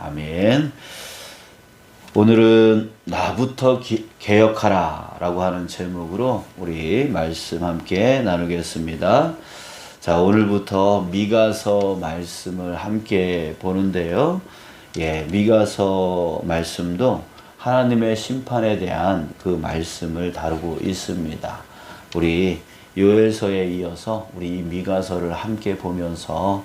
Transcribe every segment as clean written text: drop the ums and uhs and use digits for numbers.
아멘. 오늘은 나부터 개혁하라 라고 하는 제목으로 우리 말씀 함께 나누겠습니다. 자, 오늘부터 미가서 말씀을 함께 보는데요. 미가서 말씀도 하나님의 심판에 대한 그 말씀을 다루고 있습니다. 우리 요엘서에 이어서 우리 미가서를 함께 보면서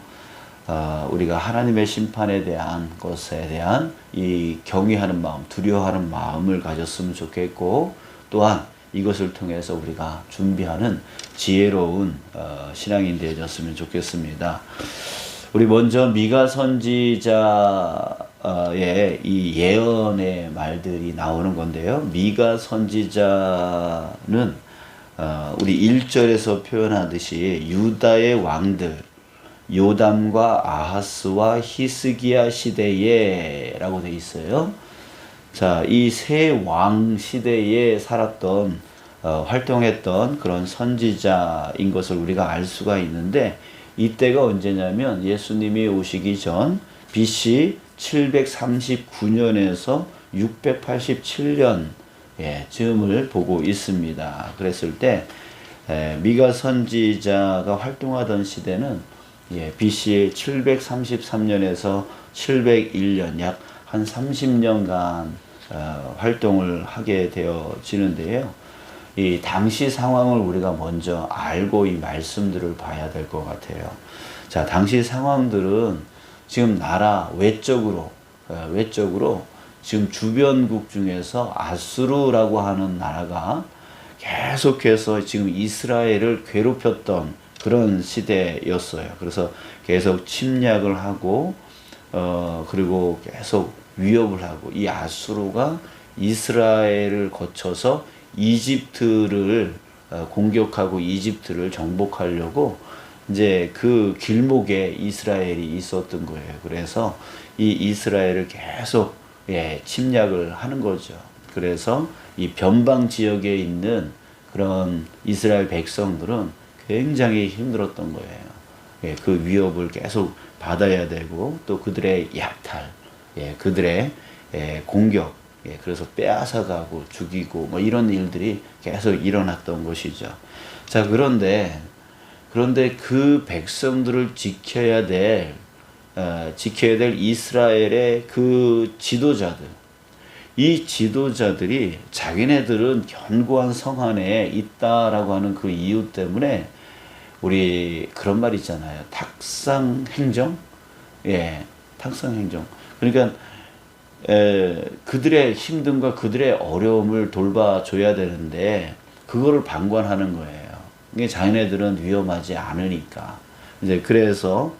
우리가 하나님의 심판에 대한 것에 대한 이 경외하는 마음, 두려워하는 마음을 가졌으면 좋겠고, 또한 이것을 통해서 우리가 준비하는 지혜로운 신앙인 되어졌으면 좋겠습니다. 우리 먼저 미가 선지자의 이 예언의 말들이 나오는 건데요. 미가 선지자는 우리 1절에서 표현하듯이 유다의 왕들 요담과 아하스와 히스기야 시대에 라고 되어 있어요. 자, 이 세 왕 시대에 살았던 활동했던 그런 선지자인 것을 우리가 알 수가 있는데, 이때가 언제냐면 예수님이 오시기 전 BC 739년에서 687년 즈음을 보고 있습니다. 그랬을 때 미가 선지자가 활동하던 시대는 BC 733년에서 701년 약 한 30년간 활동을 하게 되어지는데요. 이 당시 상황을 우리가 먼저 알고 이 말씀들을 봐야 될 것 같아요. 자, 당시 상황들은 지금 나라 외적으로 지금 주변국 중에서 아수르라고 하는 나라가 계속해서 지금 이스라엘을 괴롭혔던 그런 시대였어요. 그래서 계속 침략을 하고 그리고 계속 위협을 하고, 이 아수르가 이스라엘을 거쳐서 이집트를 공격하고 이집트를 정복하려고 이제 그 길목에 이스라엘이 있었던 거예요. 그래서 이 이스라엘을 계속 침략을 하는 거죠. 그래서 이 변방 지역에 있는 그런 이스라엘 백성들은 굉장히 힘들었던 거예요. 그 위협을 계속 받아야 되고, 또 그들의 약탈, 그들의 공격, 그래서 빼앗아가고 죽이고 뭐 이런 일들이 계속 일어났던 것이죠. 자, 그런데 그 백성들을 지켜야 될 이스라엘의 그 지도자들, 이 지도자들이 자기네들은 견고한 성 안에 있다라고 하는 그 이유 때문에, 우리 그런 말 있잖아요. 탁상행정? 탁상행정. 그러니까 그들의 힘듦과 그들의 어려움을 돌봐줘야 되는데 그거를 방관하는 거예요. 이게 자기네들은 위험하지 않으니까. 이제 그래서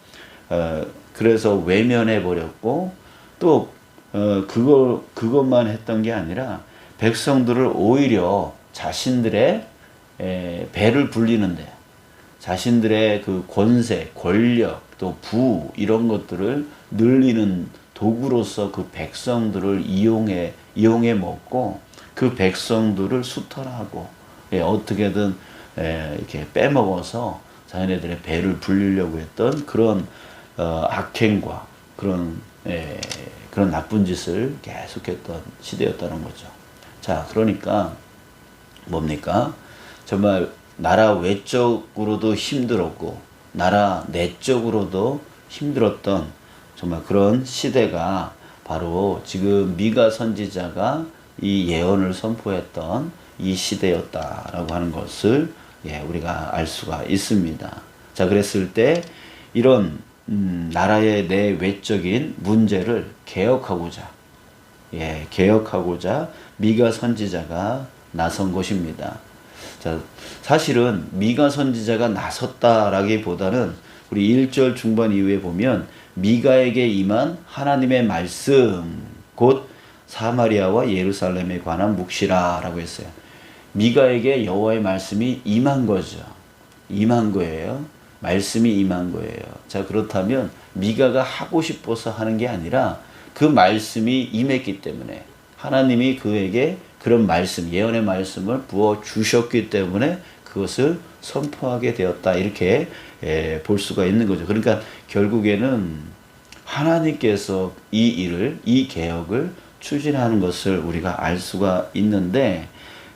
외면해 버렸고, 또 그것만 했던 게 아니라 백성들을 오히려 자신들의 배를 불리는데, 자신들의 그 권세, 권력, 또 부 이런 것들을 늘리는 도구로서 그 백성들을 이용해 먹고, 그 백성들을 수탈하고 어떻게든 이렇게 빼먹어서 자기네들의 배를 불리려고 했던 그런 악행과 그런 나쁜 짓을 계속했던 시대였다는 거죠. 자, 그러니까 뭡니까? 정말 나라 외적으로도 힘들었고 나라 내적으로도 힘들었던 정말 그런 시대가 바로 지금 미가 선지자가 이 예언을 선포했던 이 시대였다라고 하는 것을 우리가 알 수가 있습니다. 자, 그랬을 때 이런 나라의 내외적인 문제를 개혁하고자 미가 선지자가 나선 것입니다. 자, 사실은 미가 선지자가 나섰다라기보다는 우리 1절 중반 이후에 보면 미가에게 임한 하나님의 말씀, 곧 사마리아와 예루살렘에 관한 묵시라라고 했어요. 미가에게 여호와의 말씀이 임한 거죠. 임한 거예요. 말씀이 임한 거예요. 자, 그렇다면 미가가 하고 싶어서 하는 게 아니라 그 말씀이 임했기 때문에, 하나님이 그에게 그런 말씀, 예언의 말씀을 부어 주셨기 때문에 그것을 선포하게 되었다, 이렇게 볼 수가 있는 거죠. 그러니까 결국에는 하나님께서 이 일을, 이 개혁을 추진하는 것을 우리가 알 수가 있는데,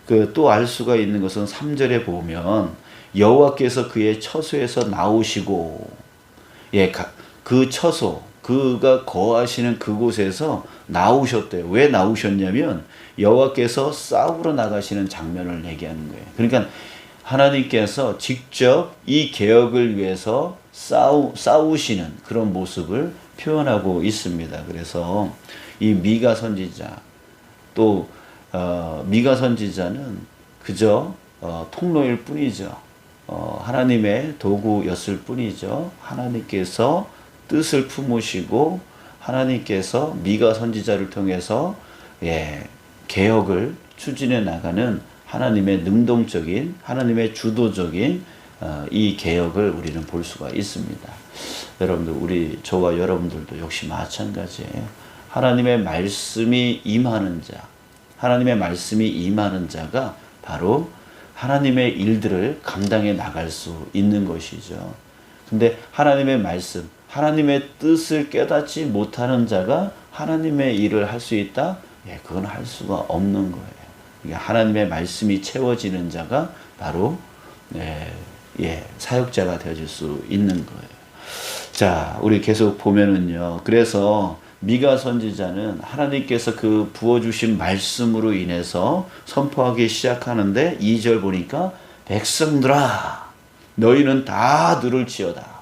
그 또 알 수가 있는 것은 3절에 보면 여호와께서 그의 처소에서 나오시고, 예, 그 처소, 그가 거하시는 그곳에서 나오셨대요. 왜 나오셨냐면 여호와께서 싸우러 나가시는 장면을 얘기하는 거예요. 그러니까 하나님께서 직접 이 개혁을 위해서 싸우시는 그런 모습을 표현하고 있습니다. 그래서 이 미가 선지자, 또 미가 선지자는 그저 통로일 뿐이죠. 하나님의 도구였을 뿐이죠. 하나님께서 뜻을 품으시고 하나님께서 미가 선지자를 통해서 개혁을 추진해 나가는 하나님의 능동적인, 하나님의 주도적인 이 개혁을 우리는 볼 수가 있습니다. 여러분들, 저와 여러분들도 역시 마찬가지예요. 하나님의 말씀이 임하는 자, 하나님의 말씀이 임하는 자가 바로 하나님의 일들을 감당해 나갈 수 있는 것이죠. 근데 하나님의 말씀, 하나님의 뜻을 깨닫지 못하는 자가 하나님의 일을 할 수 있다? 그건 할 수가 없는 거예요. 그러니까 하나님의 말씀이 채워지는 자가 바로 사역자가 되어질 수 있는 거예요. 자, 우리 계속 보면은요. 그래서 미가 선지자는 하나님께서 그 부어주신 말씀으로 인해서 선포하기 시작하는데 2절 보니까 백성들아 너희는 다 들을지어다.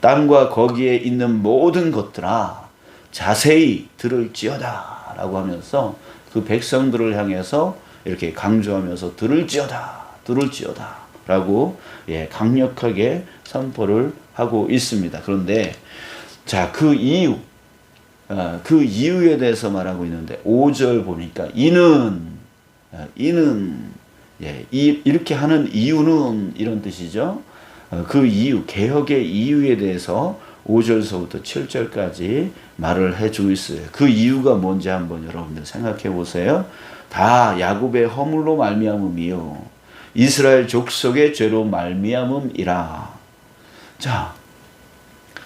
땅과 거기에 있는 모든 것들아 자세히 들을지어다 라고 하면서 그 백성들을 향해서 이렇게 강조하면서 들을지어다 라고 강력하게 선포를 하고 있습니다. 그런데 자, 그 이유에 대해서 말하고 있는데 5절 보니까 이는 이렇게 하는 이유는 이런 뜻이죠. 그 이유, 개혁의 이유에 대해서 5절서부터 7절까지 말을 해주고 있어요. 그 이유가 뭔지 한번 여러분들 생각해 보세요. 다 야곱의 허물로 말미암음이요 이스라엘 족속의 죄로 말미암음이라. 자,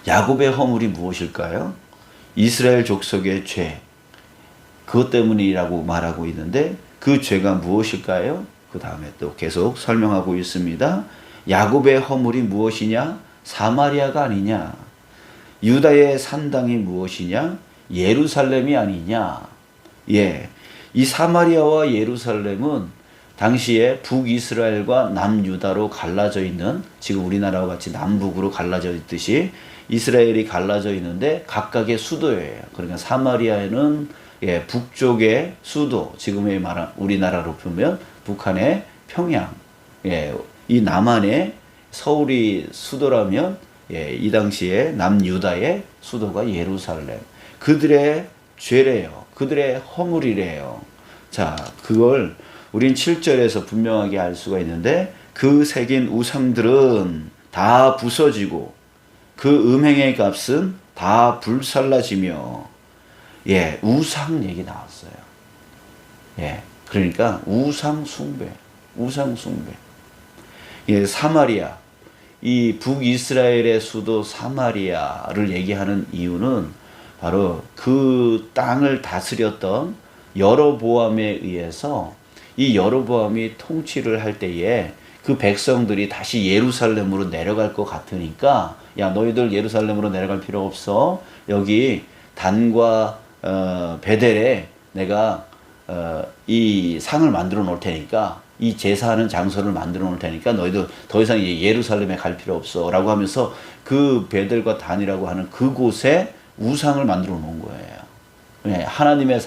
야곱의 허물이 무엇일까요? 이스라엘 족속의 죄, 그것 때문이라고 말하고 있는데 그 죄가 무엇일까요? 그 다음에 또 계속 설명하고 있습니다. 야곱의 허물이 무엇이냐? 사마리아가 아니냐? 유다의 산당이 무엇이냐? 예루살렘이 아니냐? 이 사마리아와 예루살렘은 당시에 북이스라엘과 남유다로 갈라져 있는, 지금 우리나라와 같이 남북으로 갈라져 있듯이 이스라엘이 갈라져 있는데 각각의 수도예요. 그러니까 사마리아에는 북쪽의 수도, 지금의 말한 우리나라로 보면 북한의 평양, 이 남한의 서울이 수도라면 이 당시에 남유다의 수도가 예루살렘. 그들의 죄래요. 그들의 허물이래요. 자, 그걸 우린 7절에서 분명하게 알 수가 있는데 그 새긴 우상들은 다 부서지고 그 음행의 값은 다 불살라지며. 우상 얘기 나왔어요. 그러니까 우상 숭배. 사마리아, 이 북이스라엘의 수도 사마리아를 얘기하는 이유는 바로 그 땅을 다스렸던 여로보암에 의해서 이 여로보암이 통치를 할 때에 그 백성들이 다시 예루살렘으로 내려갈 것 같으니까 야, 너희들 예루살렘으로 내려갈 필요 없어. 여기 단과 베델에 내가 이 상을 만들어 놓을 테니까, 이 제사하는 장소를 만들어 놓을 테니까 너희들 더 이상 예루살렘에 갈 필요 없어 라고 하면서 그 베델과 단이라고 하는 그곳에 우상을 만들어 놓은 거예요. 하나님의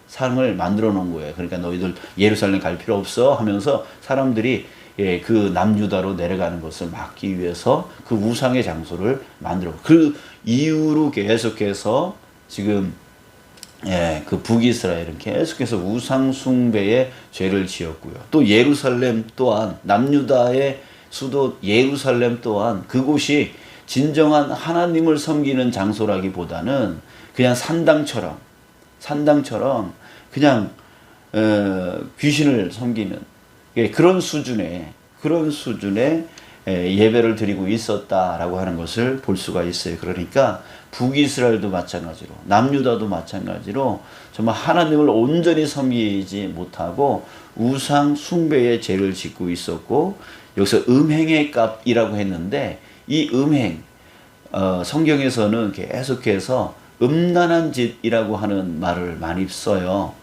상을 만들어 놓은 거예요. 그러니까 너희들 예루살렘 갈 필요 없어 하면서 사람들이 그 남유다로 내려가는 것을 막기 위해서 그 우상의 장소를 만들어, 그 이후로 계속해서 지금 그 북이스라엘은 계속해서 우상 숭배의 죄를 지었고요. 또 예루살렘 또한, 남유다의 수도 예루살렘 또한 그곳이 진정한 하나님을 섬기는 장소라기보다는 그냥 산당처럼 그냥 귀신을 섬기는 그런 수준의 예배를 드리고 있었다라고 하는 것을 볼 수가 있어요. 그러니까 북이스라엘도 마찬가지로 남유다도 마찬가지로 정말 하나님을 온전히 섬기지 못하고 우상 숭배의 죄를 짓고 있었고, 여기서 음행의 값이라고 했는데 이 음행 성경에서는 계속해서 음란한 짓이라고 하는 말을 많이 써요.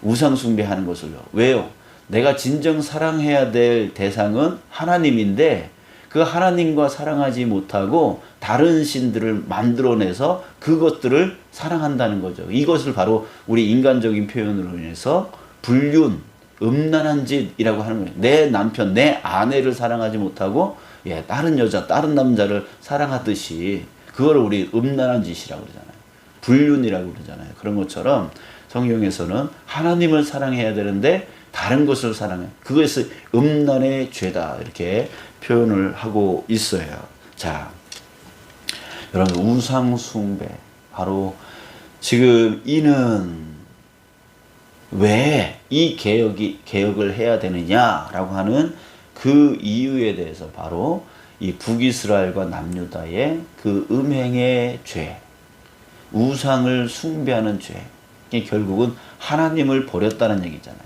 우상 숭배하는 것을요. 왜요? 내가 진정 사랑해야 될 대상은 하나님인데 그 하나님과 사랑하지 못하고 다른 신들을 만들어내서 그것들을 사랑한다는 거죠. 이것을 바로 우리 인간적인 표현으로 인해서 불륜, 음란한 짓이라고 하는 거예요. 내 남편, 내 아내를 사랑하지 못하고 다른 여자, 다른 남자를 사랑하듯이 그거를 우리 음란한 짓이라고 그러잖아요. 불륜이라고 그러잖아요. 그런 것처럼 성경에서는 하나님을 사랑해야 되는데 다른 것을 사랑해. 그것이 음란의 죄다. 이렇게 표현을 하고 있어요. 자, 여러분, 우상숭배. 바로 지금 이는 왜 이 개혁을 해야 되느냐라고 하는 그 이유에 대해서 바로 이 북이스라엘과 남유다의 그 음행의 죄, 우상을 숭배하는 죄. 이게 결국은 하나님을 버렸다는 얘기잖아요.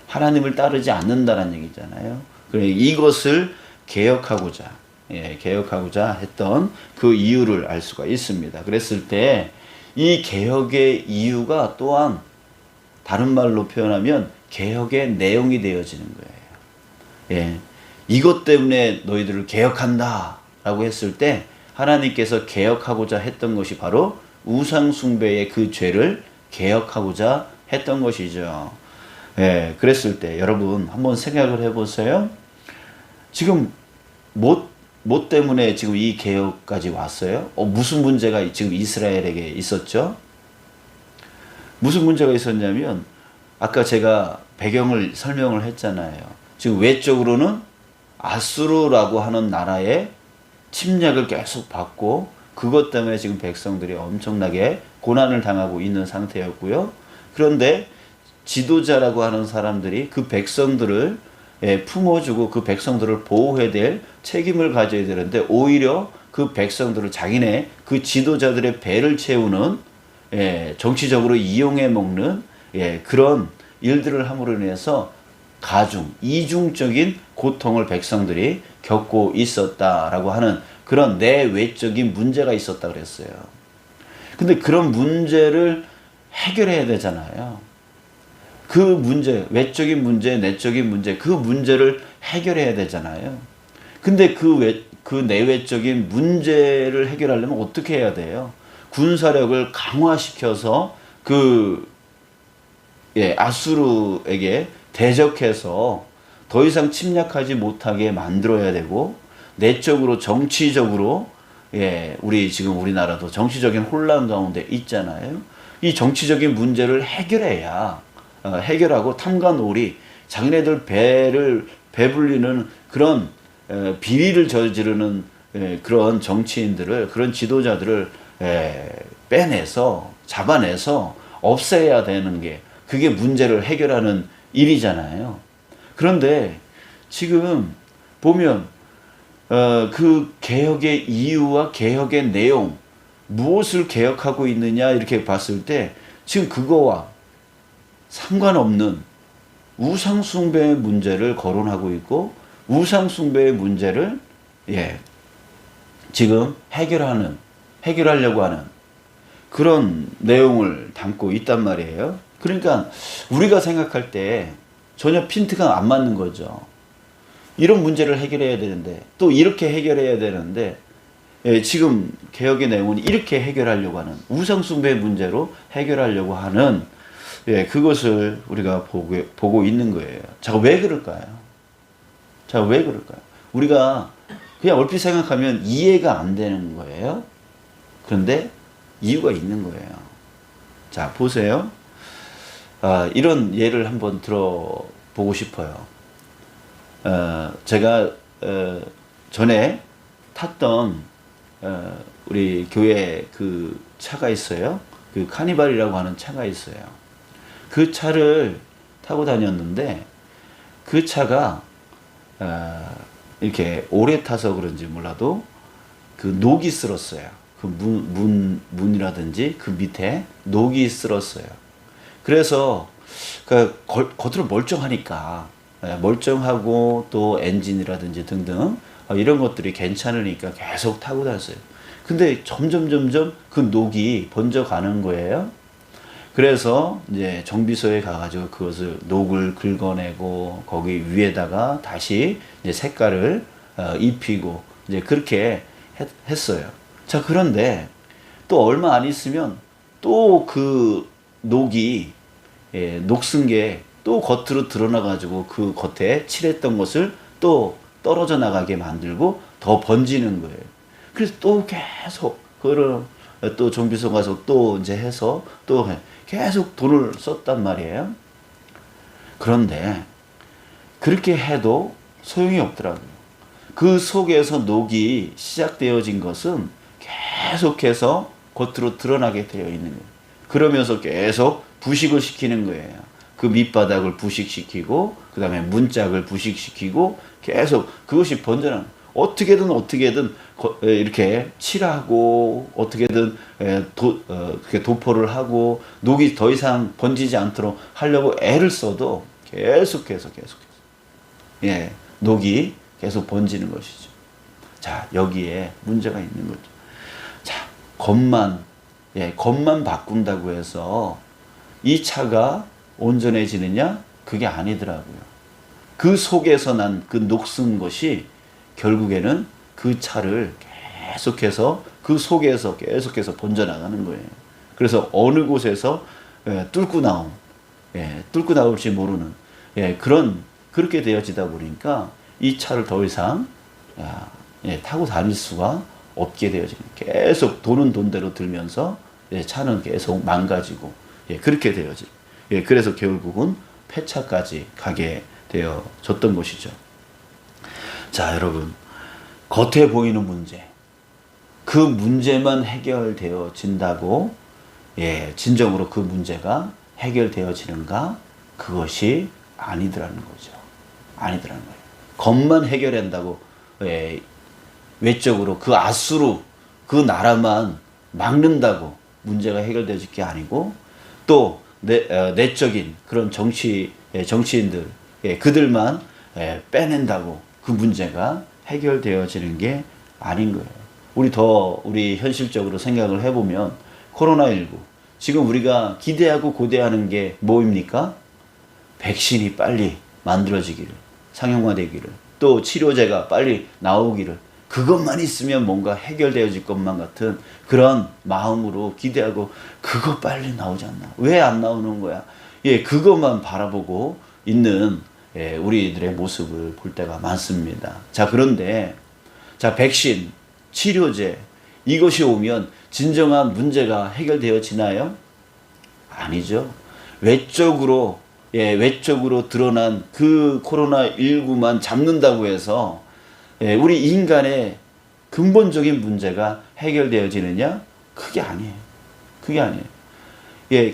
하나님을 따르지 않는다는 얘기잖아요. 그래 이것을 개혁하고자 했던 그 이유를 알 수가 있습니다. 그랬을 때 이 개혁의 이유가 또한 다른 말로 표현하면 개혁의 내용이 되어지는 거예요. 이것 때문에 너희들을 개혁한다 라고 했을 때 하나님께서 개혁하고자 했던 것이 바로 우상 숭배의 그 죄를 개혁하고자 했던 것이죠. 그랬을 때 여러분 한번 생각을 해보세요. 지금 뭐 때문에 지금 이 개혁까지 왔어요? 무슨 문제가 지금 이스라엘에게 있었죠? 무슨 문제가 있었냐면 아까 제가 배경을 설명을 했잖아요. 지금 외적으로는 아수르라고 하는 나라의 침략을 계속 받고 그것 때문에 지금 백성들이 엄청나게 고난을 당하고 있는 상태였고요. 그런데 지도자라고 하는 사람들이 그 백성들을 품어주고 그 백성들을 보호해야 될 책임을 가져야 되는데 오히려 그 백성들을 자기네 그 지도자들의 배를 채우는 정치적으로 이용해 먹는 그런 일들을 함으로 인해서 이중적인 고통을 백성들이 겪고 있었다라고 하는 그런 내외적인 문제가 있었다 그랬어요. 근데 그런 문제를 해결해야 되잖아요. 그 문제, 외적인 문제, 내적인 문제, 그 문제를 해결해야 되잖아요. 근데 그 내외적인 문제를 해결하려면 어떻게 해야 돼요? 군사력을 강화시켜서 아수르에게 대적해서 더 이상 침략하지 못하게 만들어야 되고, 내적으로 정치적으로 지금 우리나라도 정치적인 혼란 가운데 있잖아요. 이 정치적인 문제를 해결하고 탐관오리 자기네들 배불리는 그런 비리를 저지르는 그런 정치인들을, 그런 지도자들을 잡아내서 없애야 되는 게 그게 문제를 해결하는 일이잖아요. 그런데 지금 보면 그 개혁의 이유와 개혁의 내용, 무엇을 개혁하고 있느냐 이렇게 봤을 때 지금 그거와 상관없는 우상숭배의 문제를 거론하고 있고, 우상숭배의 문제를 지금 해결하려고 하는 그런 내용을 담고 있단 말이에요. 그러니까 우리가 생각할 때 전혀 핀트가 안 맞는 거죠. 이런 문제를 해결해야 되는데, 또 이렇게 해결해야 되는데, 지금 개혁의 내용은 이렇게 해결하려고 하는, 우상숭배의 문제로 해결하려고 하는 그것을 우리가 보고 있는 거예요. 자, 왜 그럴까요? 우리가 그냥 얼핏 생각하면 이해가 안 되는 거예요. 그런데 이유가 있는 거예요. 자, 보세요. 이런 예를 한번 들어보고 싶어요. 제가 전에 탔던 우리 교회 그 차가 있어요. 그 카니발이라고 하는 차가 있어요. 그 차를 타고 다녔는데 그 차가 이렇게 오래 타서 그런지 몰라도 그 녹이 쓸었어요. 그 문이라든지 그 밑에 녹이 쓸었어요. 그래서 그 겉으로 멀쩡하니까, 멀쩡하고 또 엔진이라든지 등등 이런 것들이 괜찮으니까 계속 타고 다녔어요. 근데 점점 그 녹이 번져가는 거예요. 그래서 이제 정비소에 가가지고 그것을 녹을 긁어내고 거기 위에다가 다시 이제 색깔을 입히고 이제 그렇게 했어요. 자, 그런데 또 얼마 안 있으면 또 그 녹이, 녹슨 게 또 겉으로 드러나가지고 그 겉에 칠했던 것을 또 떨어져 나가게 만들고 더 번지는 거예요. 그래서 또 계속 그걸 또 정비소 가서 또 이제 해서 또 계속 돈을 썼단 말이에요. 그런데 그렇게 해도 소용이 없더라고요. 그 속에서 녹이 시작되어진 것은 계속해서 겉으로 드러나게 되어 있는 거예요. 그러면서 계속 부식을 시키는 거예요. 그 밑바닥을 부식시키고 그 다음에 문짝을 부식시키고 계속 그것이 번져나가는 거예요. 어떻게든 이렇게 칠하고 어떻게든 도포를 하고 녹이 더 이상 번지지 않도록 하려고 애를 써도 계속해서 녹이 계속 번지는 것이죠. 자, 여기에 문제가 있는 거죠. 자, 겉만 바꾼다고 해서 이 차가 온전해지느냐? 그게 아니더라고요. 그 속에서 난 그 녹슨 것이 결국에는 그 차를 계속해서 그 속에서 계속해서 번져나가는 거예요. 그래서 어느 곳에서 뚫고 나올지 모르는 그렇게 되어지다 보니까 이 차를 더 이상 타고 다닐 수가 없게 되어지는, 계속 도는 돈대로 들면서 차는 계속 망가지고 그렇게 되어지. 그래서 결국은 폐차까지 가게 되어졌던 것이죠. 자, 여러분, 겉에 보이는 문제, 그 문제만 해결되어진다고 진정으로 그 문제가 해결되어지는가? 그것이 아니더라는 거죠. 아니더라는 거예요. 겉만 해결한다고 외적으로 그 아수로 그 나라만 막는다고 문제가 해결되어질 게 아니고, 또 내적인 그런 정치인들 그들만 빼낸다고 그 문제가 해결되어지는 게 아닌 거예요. 우리 현실적으로 생각을 해보면 코로나19 지금 우리가 기대하고 고대하는 게 뭐입니까? 백신이 빨리 만들어지기를, 상용화되기를, 또 치료제가 빨리 나오기를, 그것만 있으면 뭔가 해결되어질 것만 같은 그런 마음으로 기대하고, 그거 빨리 나오지 않나? 왜 안 나오는 거야? 그것만 바라보고 있는 우리들의 모습을 볼 때가 많습니다. 자, 그런데 백신, 치료제 이것이 오면 진정한 문제가 해결되어지나요? 아니죠. 외적으로 드러난 그 코로나19만 잡는다고 해서 우리 인간의 근본적인 문제가 해결되어지느냐? 그게 아니에요.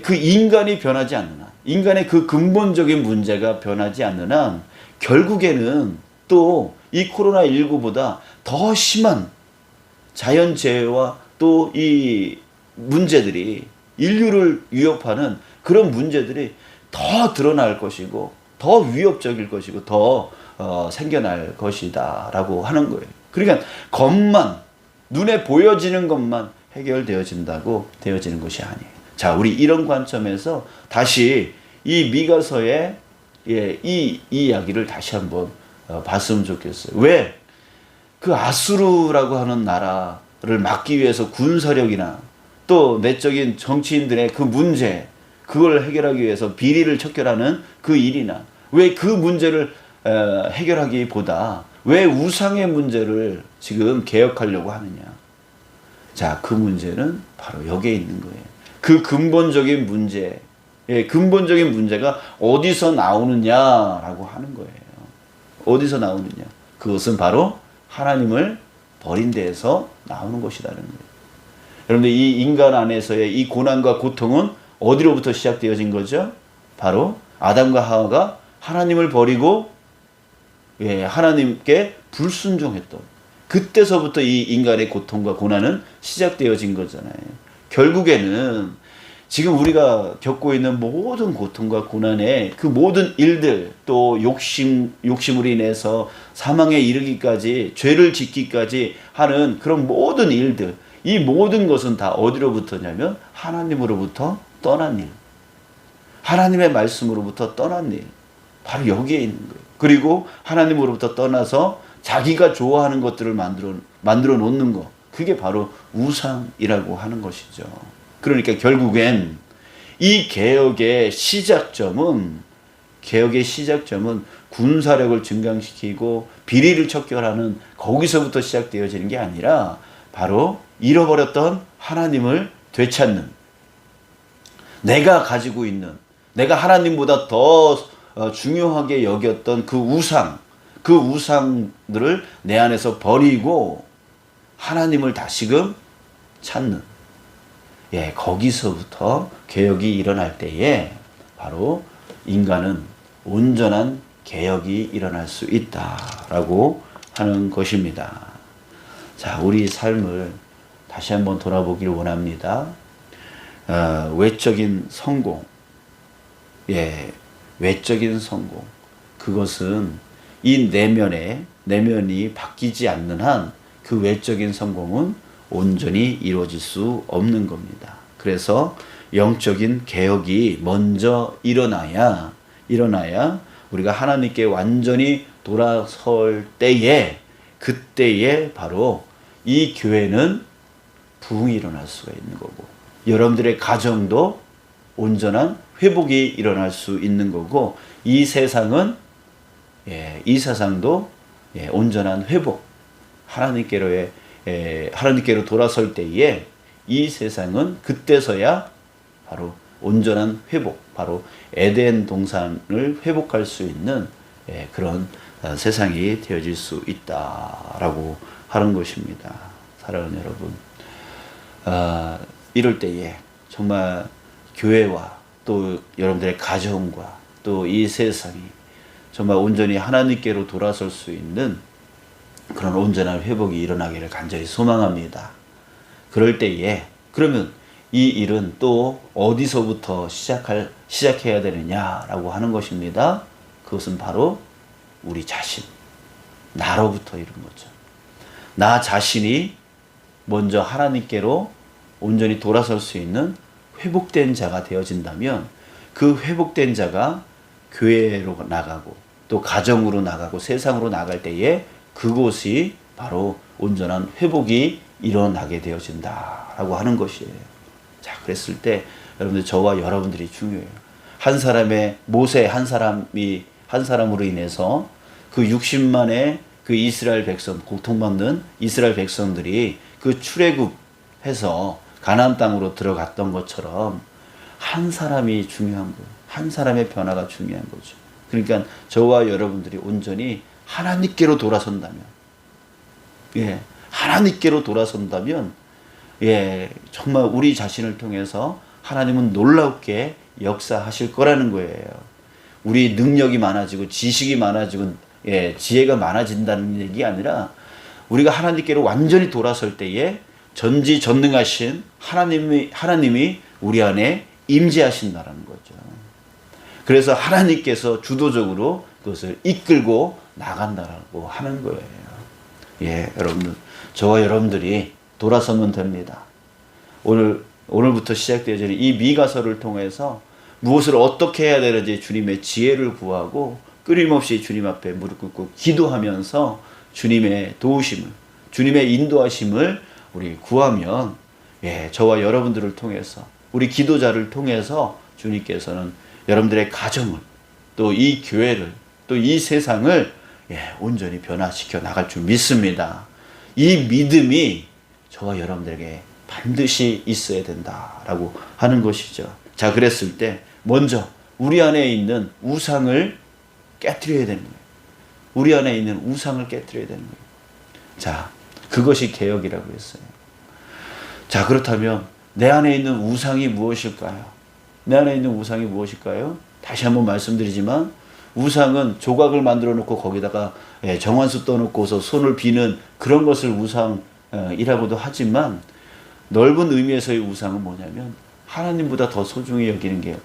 그 인간이 변하지 않는 한, 인간의 그 근본적인 문제가 변하지 않는 한, 결국에는 또 이 코로나19보다 더 심한 자연재해와 또 이 문제들이, 인류를 위협하는 그런 문제들이 더 드러날 것이고, 더 위협적일 것이고, 더 생겨날 것이다 라고 하는 거예요. 그러니까 눈에 보여지는 것만 해결되어진다고 되어지는 것이 아니에요. 자, 우리 이런 관점에서 다시 이 미가서의 이 이야기를 다시 한번 봤으면 좋겠어요. 왜? 그 아수르라고 하는 나라를 막기 위해서 군사력이나 또 내적인 정치인들의 그 문제, 그걸 해결하기 위해서 비리를 척결하는 그 일이나, 왜 그 문제를 해결하기보다 왜 우상의 문제를 지금 개혁하려고 하느냐? 자, 그 문제는 바로 여기에 있는 거예요. 그 근본적인 문제가 어디서 나오느냐라고 하는 거예요. 어디서 나오느냐? 그것은 바로 하나님을 버린 데에서 나오는 것이라는 거예요. 여러분들, 이 인간 안에서의 이 고난과 고통은 어디로부터 시작되어진 거죠? 바로 아담과 하와가 하나님을 버리고 하나님께 불순종했던 그때서부터 이 인간의 고통과 고난은 시작되어진 거잖아요. 결국에는 지금 우리가 겪고 있는 모든 고통과 고난의 그 모든 일들, 또 욕심으로 인해서 사망에 이르기까지, 죄를 짓기까지 하는 그런 모든 일들, 이 모든 것은 다 어디로부터냐면 하나님으로부터 떠난 일, 하나님의 말씀으로부터 떠난 일, 바로 여기에 있는 거예요. 그리고 하나님으로부터 떠나서 자기가 좋아하는 것들을 만들어 놓는 것, 그게 바로 우상이라고 하는 것이죠. 그러니까 결국엔 이 개혁의 시작점은 군사력을 증강시키고 비리를 척결하는 거기서부터 시작되어지는 게 아니라 바로 잃어버렸던 하나님을 되찾는, 내가 가지고 있는, 내가 하나님보다 더 중요하게 여겼던 그 우상들을 내 안에서 버리고 하나님을 다시금 찾는, 거기서부터 개혁이 일어날 때에 바로 인간은 온전한 개혁이 일어날 수 있다라고 하는 것입니다. 자, 우리 삶을 다시 한번 돌아보길 원합니다. 외적인 성공, 외적인 성공, 그것은 이 내면이 바뀌지 않는 한 그 외적인 성공은 온전히 이루어질 수 없는 겁니다. 그래서 영적인 개혁이 먼저 일어나야 우리가 하나님께 완전히 돌아설 때에, 그때에 바로 이 교회는 부흥이 일어날 수가 있는 거고, 여러분들의 가정도 온전한 회복이 일어날 수 있는 거고, 이 세상도 온전한 회복, 하나님께로 돌아설 때에 이 세상은 그때서야 바로 온전한 회복, 바로 에덴 동산을 회복할 수 있는 그런 세상이 되어질 수 있다라고 하는 것입니다. 사랑하는 여러분, 이럴 때에 정말 교회와 또 여러분들의 가정과 또 이 세상이 정말 온전히 하나님께로 돌아설 수 있는 그런 온전한 회복이 일어나기를 간절히 소망합니다. 그럴 때에 그러면 이 일은 또 어디서부터 시작해야 되느냐라고 하는 것입니다. 그것은 바로 우리 자신, 나로부터 이런 거죠. 나 자신이 먼저 하나님께로 온전히 돌아설 수 있는 회복된 자가 되어진다면, 그 회복된 자가 교회로 나가고 또 가정으로 나가고 세상으로 나갈 때에 그곳이 바로 온전한 회복이 일어나게 되어진다라고 하는 것이에요. 자, 그랬을 때 여러분들, 저와 여러분들이 중요해요. 한 사람의 모세 한 사람으로 인해서 그 60만의 그 이스라엘 백성, 고통받는 이스라엘 백성들이 그 출애굽해서 가나안 땅으로 들어갔던 것처럼 한 사람이 중요한 거예요. 한 사람의 변화가 중요한 거죠. 그러니까 저와 여러분들이 온전히 하나님께로 돌아선다면, 하나님께로 돌아선다면, 정말 우리 자신을 통해서 하나님은 놀랍게 역사하실 거라는 거예요. 우리 능력이 많아지고 지식이 많아지고 지혜가 많아진다는 얘기 아니라, 우리가 하나님께로 완전히 돌아설 때에 전지전능하신 하나님이 우리 안에 임재하신다는 거죠. 그래서 하나님께서 주도적으로 그것을 이끌고 나간다라고 하는 거예요. 여러분들, 저와 여러분들이 돌아서면 됩니다. 오늘부터 시작되어지는 이 미가서를 통해서 무엇을 어떻게 해야 되는지 주님의 지혜를 구하고 끊임없이 주님 앞에 무릎 꿇고 기도하면서 주님의 도우심을, 주님의 인도하심을 우리 구하면, 저와 여러분들을 통해서, 우리 기도자를 통해서 주님께서는 여러분들의 가정을, 또 이 교회를, 또 이 세상을 온전히 변화시켜 나갈 줄 믿습니다. 이 믿음이 저와 여러분들에게 반드시 있어야 된다라고 하는 것이죠. 자, 그랬을 때 먼저 우리 안에 있는 우상을 깨트려야 되는 거예요. 우리 안에 있는 우상을 깨트려야 되는 거예요. 자, 그것이 개혁이라고 했어요. 자, 그렇다면 내 안에 있는 우상이 무엇일까요? 내 안에 있는 우상이 무엇일까요? 다시 한번 말씀드리지만, 우상은 조각을 만들어 놓고 거기다가 정환수 떠놓고서 손을 비는 그런 것을 우상이라고도 하지만, 넓은 의미에서의 우상은 뭐냐면 하나님보다 더 소중히 여기는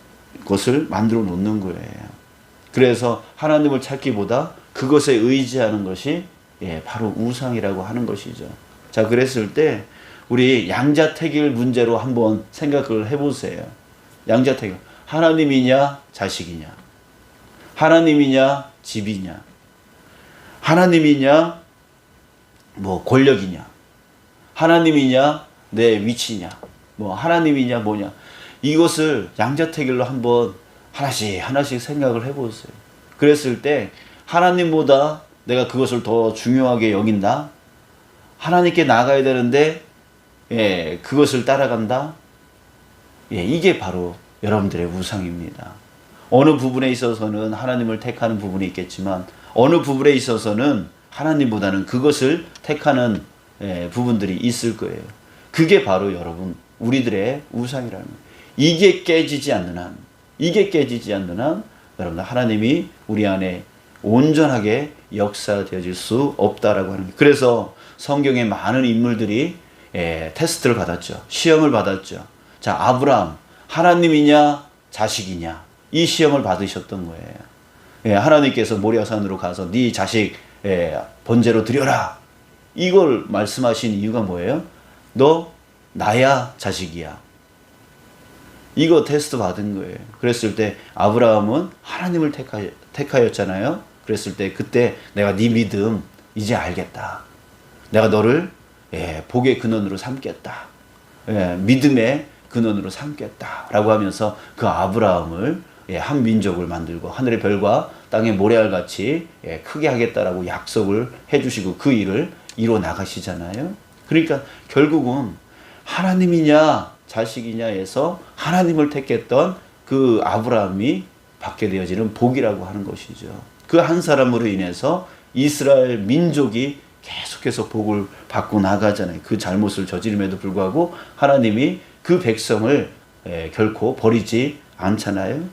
것을 만들어 놓는 거예요. 그래서 하나님을 찾기보다 그것에 의지하는 것이 바로 우상이라고 하는 것이죠. 자, 그랬을 때 우리 양자택일 문제로 한번 생각을 해보세요. 양자택일. 하나님이냐 자식이냐, 하나님이냐 집이냐, 하나님이냐 뭐 권력이냐, 하나님이냐 내 위치냐, 뭐 하나님이냐 뭐냐, 이것을 양자택일로 한번 하나씩 생각을 해보세요. 그랬을 때 하나님보다 내가 그것을 더 중요하게 여긴다, 하나님께 나가야 되는데 그것을 따라간다, 이게 바로 여러분들의 우상입니다. 어느 부분에 있어서는 하나님을 택하는 부분이 있겠지만, 어느 부분에 있어서는 하나님보다는 그것을 택하는 부분들이 있을 거예요. 그게 바로 여러분 우리들의 우상이라는 거예요. 이게 깨지지 않는 한 여러분들 하나님이 우리 안에 온전하게 역사되어질 수 없다라고 하는 거예요. 그래서 성경에 많은 인물들이 테스트를 받았죠. 시험을 받았죠. 자, 아브라함, 하나님이냐 자식이냐, 이 시험을 받으셨던 거예요. 하나님께서 모리아산으로 가서 네 자식 번제로 드려라, 이걸 말씀하신 이유가 뭐예요? 너 나야 자식이야, 이거 테스트 받은 거예요. 그랬을 때 아브라함은 하나님을 택하였잖아요. 그랬을 때 그때 내가 네 믿음 이제 알겠다, 내가 너를 복의 근원으로 삼겠다, 믿음의 근원으로 삼겠다 라고 하면서 그 아브라함을 한 민족을 만들고 하늘의 별과 땅의 모래알같이 크게 하겠다라고 약속을 해주시고 그 일을 이뤄 나가시잖아요. 그러니까 결국은 하나님이냐 자식이냐에서 하나님을 택했던 그 아브라함이 받게 되어지는 복이라고 하는 것이죠. 그 한 사람으로 인해서 이스라엘 민족이 계속해서 복을 받고 나가잖아요. 그 잘못을 저지름에도 불구하고 하나님이 그 백성을 결코 버리지 않잖아요.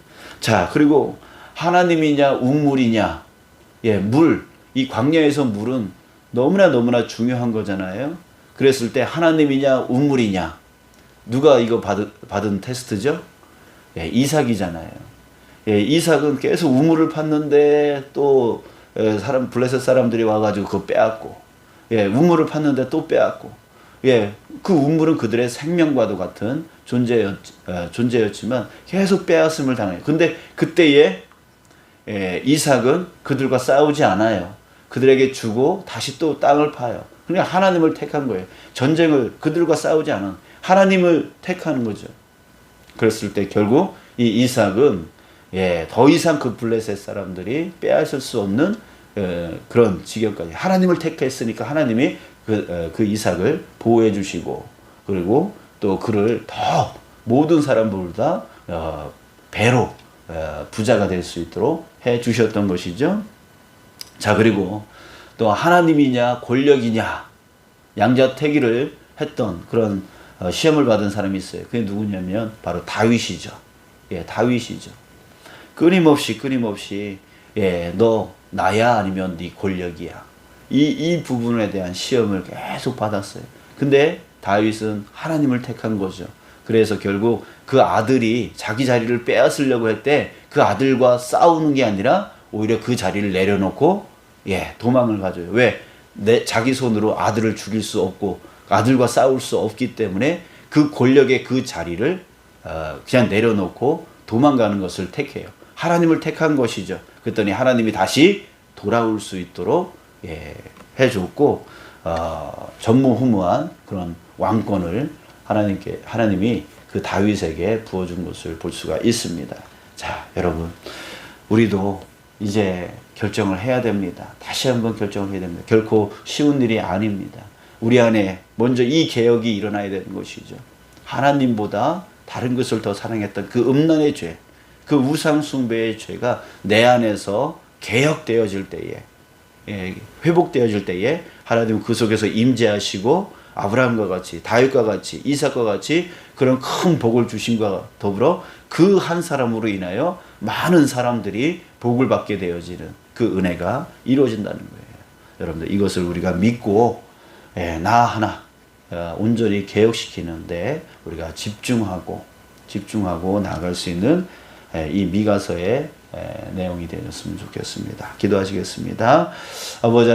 자, 그리고 하나님이냐 우물이냐, 물, 이 광야에서 물은 너무나 중요한 거잖아요. 그랬을 때 하나님이냐 우물이냐, 누가 이거 받은 테스트죠? 이삭이잖아요. 이삭은 계속 우물을 팠는데 또 블레셋 사람들이 와가지고 그거 빼앗고, 우물을 팠는데 또 빼앗고, 그 우물은 그들의 생명과도 같은 존재였지만 계속 빼앗음을 당해요. 근데 그때에 이삭은 그들과 싸우지 않아요. 그들에게 주고 다시 또 땅을 파요. 그러니까 하나님을 택한 거예요. 전쟁을 그들과 싸우지 않은 하나님을 택하는 거죠. 그랬을 때 결국 이 이삭은 더 이상 그 블레셋 사람들이 빼앗을 수 없는 그런 지경까지 하나님을 택했으니까 하나님이 그 이삭을 보호해 주시고, 그리고 또 그를 더 모든 사람들보다 배로 부자가 될 수 있도록 해 주셨던 것이죠. 자, 그리고 또 하나님이냐 권력이냐 양자택일을 했던 그런 시험을 받은 사람이 있어요. 그게 누구냐면 바로 다윗이죠. 다윗이죠. 끊임없이 너 나야 아니면 네 권력이야, 이 부분에 대한 시험을 계속 받았어요. 근데 다윗은 하나님을 택한 거죠. 그래서 결국 그 아들이 자기 자리를 빼앗으려고 할 때 그 아들과 싸우는 게 아니라 오히려 그 자리를 내려놓고 도망을 가져요. 왜? 자기 손으로 아들을 죽일 수 없고 아들과 싸울 수 없기 때문에 그 권력의 그 자리를 그냥 내려놓고 도망가는 것을 택해요. 하나님을 택한 것이죠. 그랬더니 하나님이 다시 돌아올 수 있도록 해줬고, 전무후무한 그런 왕권을 하나님이 그 다윗에게 부어준 것을 볼 수가 있습니다. 자, 여러분, 우리도 이제 결정을 해야 됩니다. 다시 한번 결정을 해야 됩니다. 결코 쉬운 일이 아닙니다. 우리 안에 먼저 이 개혁이 일어나야 되는 것이죠. 하나님보다 다른 것을 더 사랑했던 그 음란의 죄, 그 우상 숭배의 죄가 내 안에서 개혁되어질 때에, 회복되어질 때에 하나님은 그 속에서 임재하시고 아브라함과 같이, 다윗과 같이, 이삭과 같이 그런 큰 복을 주심과 더불어 그 한 사람으로 인하여 많은 사람들이 복을 받게 되어지는 그 은혜가 이루어진다는 거예요. 여러분들 이것을 우리가 믿고 나 하나 온전히 개혁시키는데 우리가 집중하고 나아갈 수 있는 이 미가서의 내용이 되었으면 좋겠습니다. 기도하시겠습니다. 아버지